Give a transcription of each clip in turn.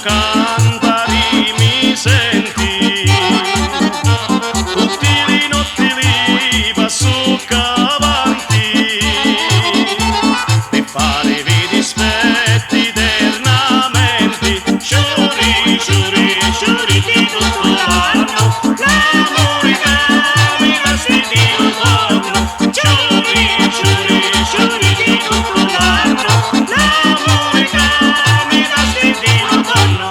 cantare mi senti, tutti i notti li passo avanti, per fare vi dispetti eternamente, sciuri, sciuri, sciuri di tutto l'anno, l'amore che mi resti di ritorno, sciuri, sciuri, sciuri di tutto l'anno, l'amore che mi resti di ritorno.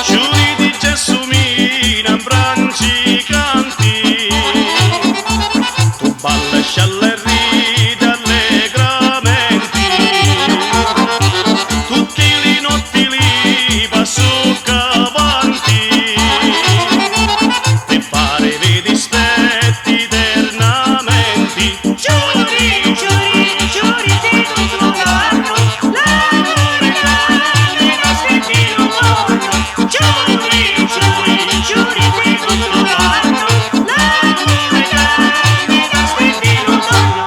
Sciuri di gelsomina, branci canti, tu balla e ridi allegramente, tutti i notti li passo avanti, per fare vi dispetti eternamente, giuri, giuri, giuri di tutto l'anno, l'amore che mi resti di ritorno, giuri, giuri, giuri di tutto l'anno, l'amore che mi resti di ritorno.